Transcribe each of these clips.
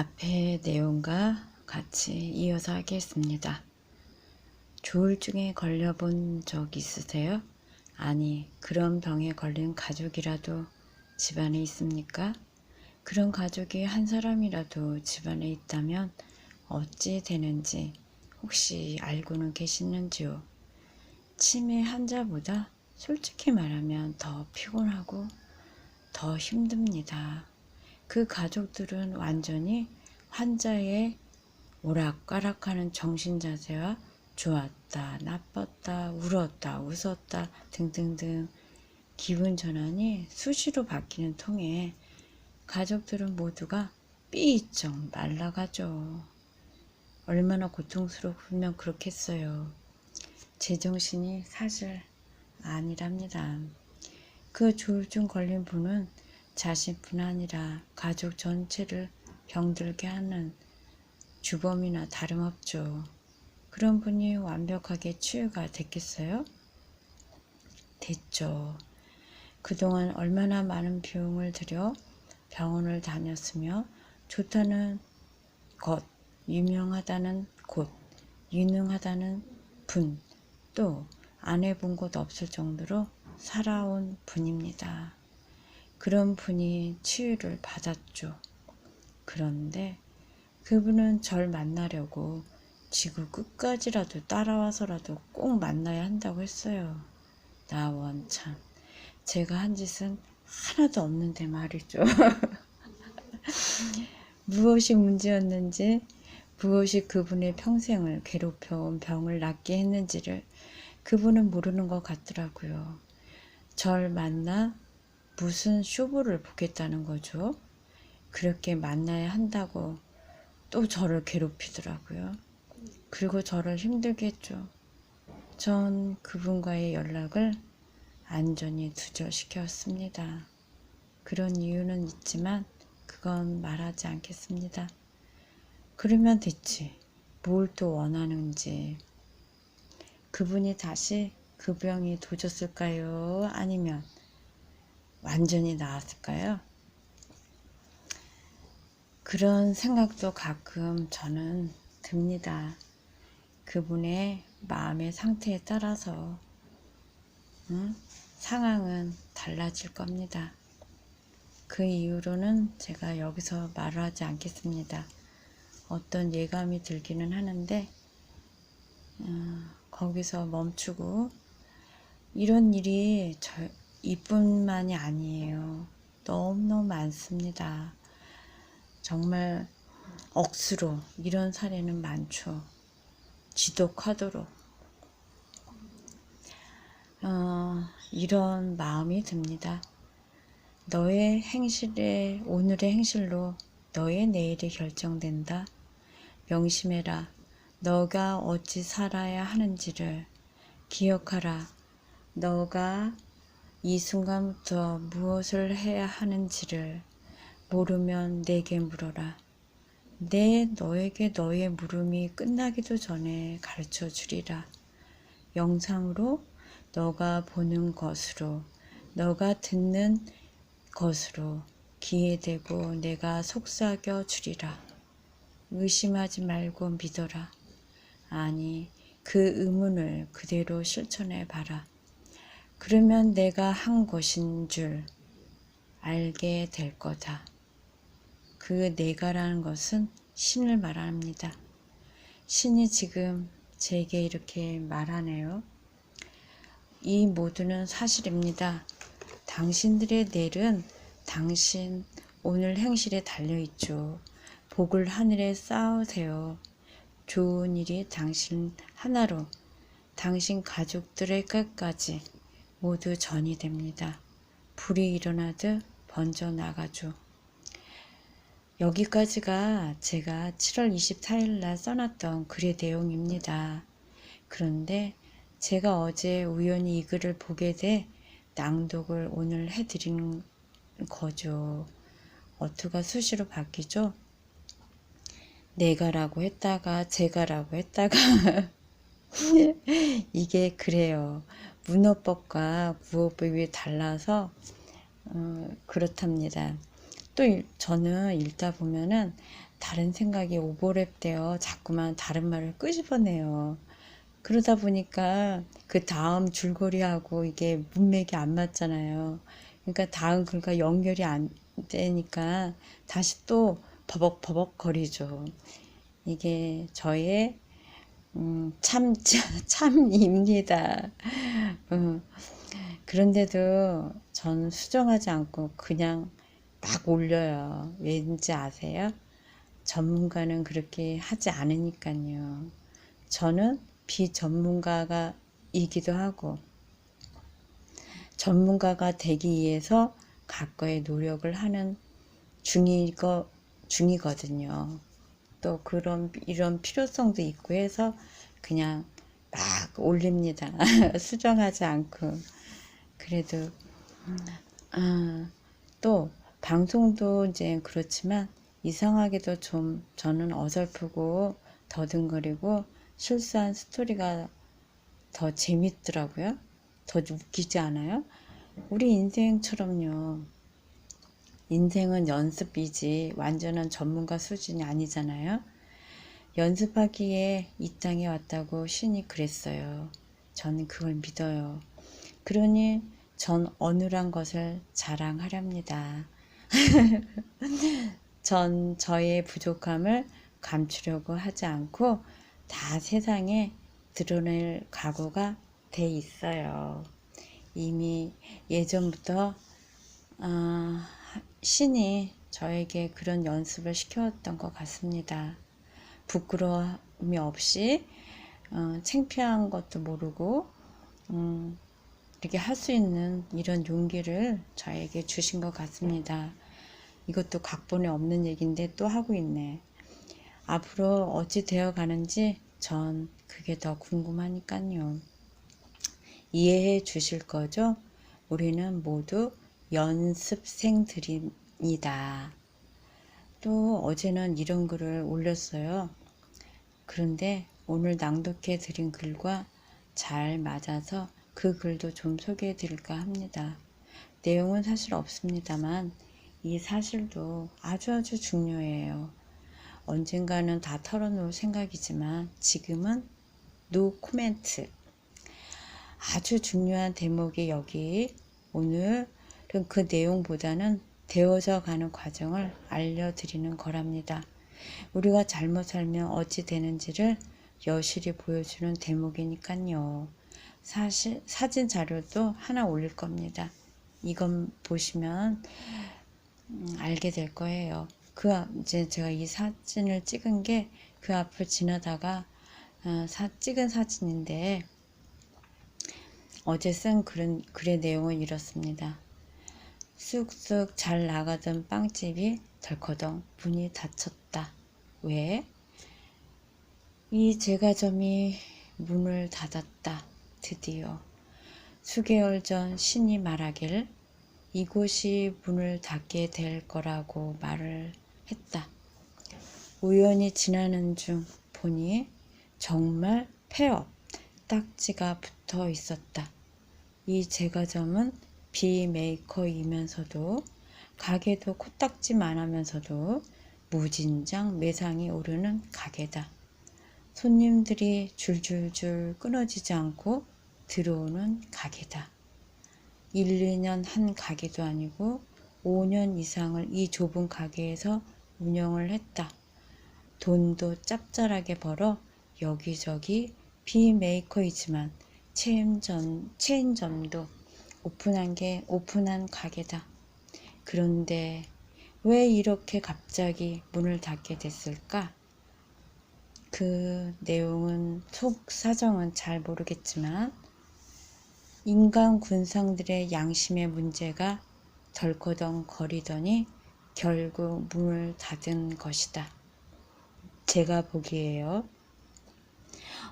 앞에 내용과 같이 이어서 하겠습니다. 조울증에 걸려본 적 있으세요? 아니, 그런 병에 걸린 가족이라도 집안에 있습니까? 그런 가족이 한 사람이라도 집안에 있다면 어찌 되는지 혹시 알고는 계시는지요? 치매 환자보다 솔직히 말하면 더 피곤하고 더 힘듭니다. 그 가족들은 완전히 환자의 오락가락하는 정신자세와 좋았다, 나빴다, 울었다, 웃었다 등등등 기분 전환이 수시로 바뀌는 통에 가족들은 모두가 삐쩍 말라가죠. 얼마나 고통스러우면 그렇겠어요. 제정신이 사실 아니랍니다. 그 조울증 걸린 분은 자신뿐 아니라 가족 전체를 병들게 하는 주범이나 다름없죠. 그런 분이 완벽하게 치유가 됐겠어요? 됐죠. 그동안 얼마나 많은 비용을 들여 병원을 다녔으며 좋다는 것, 유명하다는 곳, 유능하다는 분, 또 안 해본 곳 없을 정도로 살아온 분입니다. 그런 분이 치유를 받았죠. 그런데 그분은 절 만나려고 지구 끝까지라도 따라와서라도 꼭 만나야 한다고 했어요. 나 원참, 제가 한 짓은 하나도 없는데 말이죠. 무엇이 문제였는지, 무엇이 그분의 평생을 괴롭혀온 병을 낫게 했는지를 그분은 모르는 것 같더라고요. 절 만나 무슨 쇼부를 보겠다는 거죠. 그렇게 만나야 한다고 또 저를 괴롭히더라고요. 그리고 저를 힘들게 했죠. 전 그분과의 연락을 안전히 두절시켰습니다. 그런 이유는 있지만 그건 말하지 않겠습니다. 그러면 됐지. 뭘 또 원하는지. 그분이 다시 그 병이 도졌을까요? 아니면 완전히 나았을까요? 그런 생각도 가끔 저는 듭니다. 그분의 마음의 상태에 따라서 상황은 달라질 겁니다. 그 이후로는 제가 여기서 말을 하지 않겠습니다. 어떤 예감이 들기는 하는데 거기서 멈추고, 이런 일이 이뿐만이 아니에요. 너무너무 많습니다. 정말 억수로 이런 사례는 많죠. 지독하도록. 이런 마음이 듭니다. 너의 행실에, 오늘의 행실로 너의 내일이 결정된다. 명심해라. 너가 어찌 살아야 하는지를 기억하라. 너가 이 순간부터 무엇을 해야 하는지를 모르면 내게 물어라. 너에게 너의 물음이 끝나기도 전에 가르쳐 주리라. 영상으로, 너가 보는 것으로, 너가 듣는 것으로 귀에 대고 내가 속삭여 주리라. 의심하지 말고 믿어라. 아니, 그 의문을 그대로 실천해 봐라. 그러면 내가 한 것인 줄 알게 될 거다. 그 내가라는 것은 신을 말합니다. 신이 지금 제게 이렇게 말하네요. 이 모두는 사실입니다. 당신들의 내일은 당신 오늘 행실에 달려있죠. 복을 하늘에 쌓으세요. 좋은 일이 당신 하나로 당신 가족들의 끝까지 모두 전이 됩니다. 불이 일어나듯 번져나가죠. 여기까지가 제가 7월 24일 날 써놨던 글의 내용입니다. 그런데 제가 어제 우연히 이 글을 보게 돼 낭독을 오늘 해드리는 거죠. 어투가 수시로 바뀌죠. 내가라고 했다가 제가라고 했다가 이게 그래요. 문어법과 구어법이 달라서 그렇답니다. 저는 읽다 보면은 다른 생각이 오버랩 되어 자꾸만 다른 말을 끄집어내요. 그러다 보니까 그 다음 줄거리하고 이게 문맥이 안 맞잖아요. 그러니까 다음 글과 연결이 안 되니까 다시 또 버벅버벅 거리죠. 이게 저의 참입니다. 그런데도 전 수정하지 않고 그냥 막 올려요. 왠지 아세요? 전문가는 그렇게 하지 않으니까요. 저는 비전문가가 이기도 하고 전문가가 되기 위해서 각고의 노력을 하는 중이거든요. 또 이런 필요성도 있고 해서 그냥 막 올립니다. 수정하지 않고. 그래도 또 방송도 이제 그렇지만 이상하게도 좀 저는 어설프고 더듬거리고 실수한 스토리가 더 재밌더라고요. 더 웃기지 않아요? 우리 인생처럼요. 인생은 연습이지 완전한 전문가 수준이 아니잖아요. 연습하기에 이 땅에 왔다고 신이 그랬어요. 저는 그걸 믿어요. 그러니 전 어눌한 것을 자랑하렵니다. 전 저의 부족함을 감추려고 하지 않고 다 세상에 드러낼 각오가 돼 있어요. 이미 예전부터 신이 저에게 그런 연습을 시켜왔던 것 같습니다. 부끄러움이 없이 창피한 것도 모르고 이렇게 할 수 있는 이런 용기를 저에게 주신 것 같습니다. 이것도 각본에 없는 얘기인데 또 하고 있네. 앞으로 어찌 되어 가는지 전 그게 더 궁금하니까요. 이해해 주실 거죠? 우리는 모두 연습생들입니다. 또 어제는 이런 글을 올렸어요. 그런데 오늘 낭독해 드린 글과 잘 맞아서 그 글도 좀 소개해 드릴까 합니다. 내용은 사실 없습니다만 이 사실도 아주 중요해요. 언젠가는 다 털어놓을 생각이지만 지금은 노 코멘트. 아주 중요한 대목이 여기 오늘은 그 내용보다는 되어져 가는 과정을 알려드리는 거랍니다. 우리가 잘못 살면 어찌 되는지를 여실히 보여주는 대목이니까요. 사진 자료도 하나 올릴 겁니다. 이건 보시면 알게 될 거예요. 이제 제가 이 사진을 찍은 게 그 앞을 지나다가 찍은 사진인데 어제 쓴 글의 내용은 이렇습니다. 쑥쑥 잘 나가던 빵집이 덜커덩 문이 닫혔다. 왜? 이 제과점이 문을 닫았다. 드디어 수개월 전 신이 말하길 이곳이 문을 닫게 될 거라고 말을 했다. 우연히 지나는 중 보니 정말 폐업 딱지가 붙어 있었다. 이 제과점은 비메이커이면서도 가게도 코딱지만 하면서도 무진장 매상이 오르는 가게다. 손님들이 줄줄줄 끊어지지 않고 들어오는 가게다. 1, 2년 한 가게도 아니고 5년 이상을 이 좁은 가게에서 운영을 했다. 돈도 짭짤하게 벌어 여기저기 비메이커이지만 체인점도 오픈한 가게다. 그런데 왜 이렇게 갑자기 문을 닫게 됐을까? 그 내용은 속 사정은 잘 모르겠지만 인간 군상들의 양심의 문제가 덜커덩 거리더니 결국 문을 닫은 것이다. 제가 보기에요.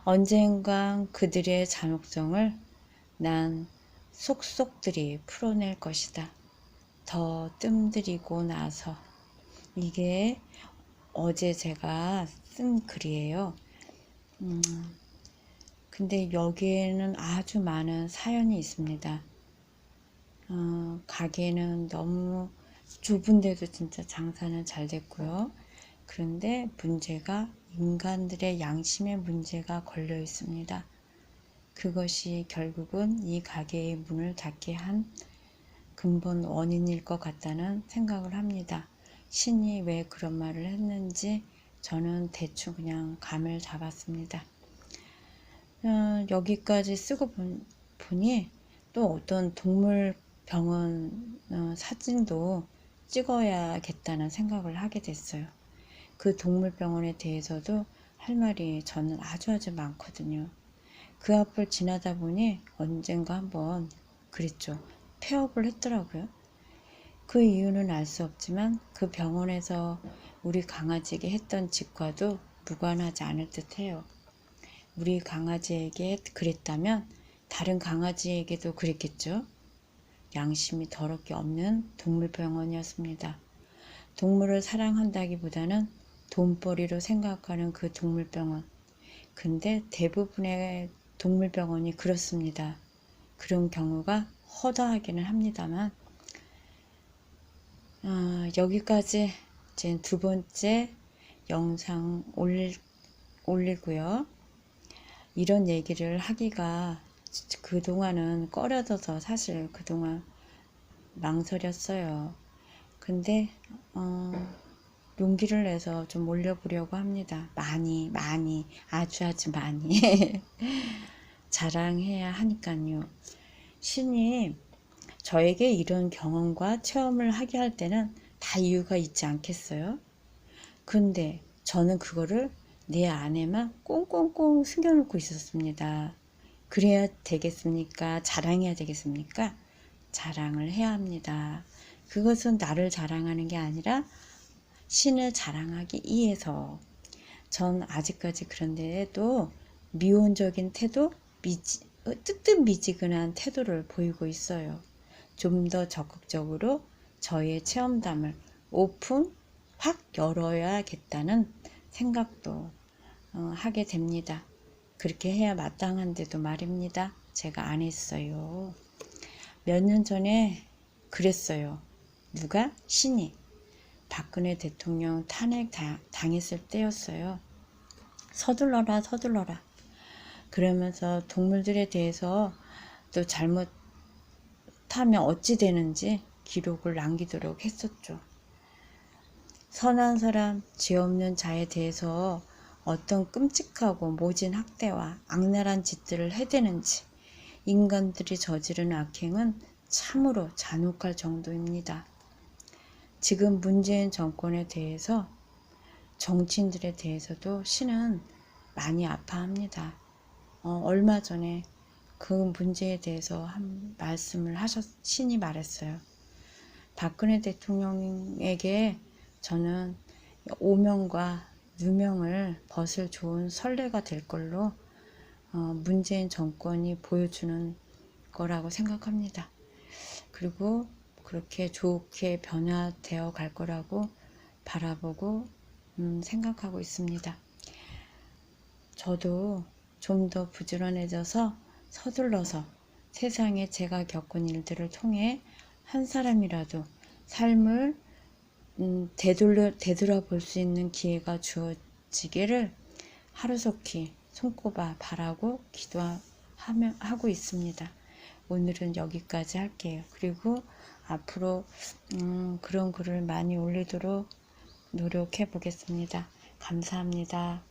언젠간 그들의 잔혹성을 난 속속들이 풀어낼 것이다. 더 뜸들이고 나서. 이게 어제 제가 쓴 글이에요. 근데 여기에는 아주 많은 사연이 있습니다. 가게는 너무 좁은데도 진짜 장사는 잘 됐고요. 그런데 문제가 인간들의 양심의 문제가 걸려 있습니다. 그것이 결국은 이 가게의 문을 닫게 한 근본 원인일 것 같다는 생각을 합니다. 신이 왜 그런 말을 했는지 저는 대충 그냥 감을 잡았습니다. 여기까지 쓰고 보니 또 어떤 동물병원 사진도 찍어야겠다는 생각을 하게 됐어요. 그 동물병원에 대해서도 할 말이 저는 아주 많거든요. 그 앞을 지나다 보니 언젠가 한번 그랬죠. 폐업을 했더라고요. 그 이유는 알 수 없지만 그 병원에서 우리 강아지에게 했던 직과도 무관하지 않을 듯해요. 우리 강아지에게 그랬다면 다른 강아지에게도 그랬겠죠. 양심이 더럽게 없는 동물병원이었습니다. 동물을 사랑한다기보다는 돈벌이로 생각하는 그 동물병원. 근데 대부분의 동물병원이 그렇습니다. 그런 경우가 허다하기는 합니다만 여기까지 이제 두 번째 영상 올리고요. 이런 얘기를 하기가 그동안은 꺼려져서 사실 그동안 망설였어요. 근데 용기를 내서 좀 올려보려고 합니다. 많이 아주 많이 자랑해야 하니까요. 신이 저에게 이런 경험과 체험을 하게 할 때는 다 이유가 있지 않겠어요? 근데 저는 그거를 내 안에만 꽁꽁꽁 숨겨놓고 있었습니다. 그래야 되겠습니까? 자랑해야 되겠습니까? 자랑을 해야 합니다. 그것은 나를 자랑하는 게 아니라 신을 자랑하기 위해서. 전 아직까지 그런데도 미온적인 태도, 뜨뜻미지근한 태도를 보이고 있어요. 좀 더 적극적으로 저의 체험담을 오픈 확 열어야겠다는 생각도 하게 됩니다. 그렇게 해야 마땅한데도 말입니다. 제가 안 했어요. 몇 년 전에 그랬어요. 누가? 신이. 박근혜 대통령 탄핵 당했을 때였어요. 서둘러라 서둘러라. 그러면서 동물들에 대해서 또 잘못하면 어찌 되는지 기록을 남기도록 했었죠. 선한 사람, 죄 없는 자에 대해서 어떤 끔찍하고 모진 학대와 악랄한 짓들을 해대는지 인간들이 저지른 악행은 참으로 잔혹할 정도입니다. 지금 문재인 정권에 대해서 정치인들에 대해서도 신은 많이 아파합니다. 얼마 전에 그 문제에 대해서 한 말씀을 신이 말했어요. 박근혜 대통령에게 저는 오명과 누명을 벗을 좋은 선례가 될 걸로 문재인 정권이 보여주는 거라고 생각합니다. 그리고 그렇게 좋게 변화되어 갈 거라고 바라보고 생각하고 있습니다. 저도 좀 더 부지런해져서 서둘러서 세상에 제가 겪은 일들을 통해 한 사람이라도 삶을 되돌아볼 수 있는 기회가 주어지기를 하루속히 손꼽아 바라고 기도하고 있습니다. 오늘은 여기까지 할게요. 그리고 앞으로 그런 글을 많이 올리도록 노력해 보겠습니다. 감사합니다.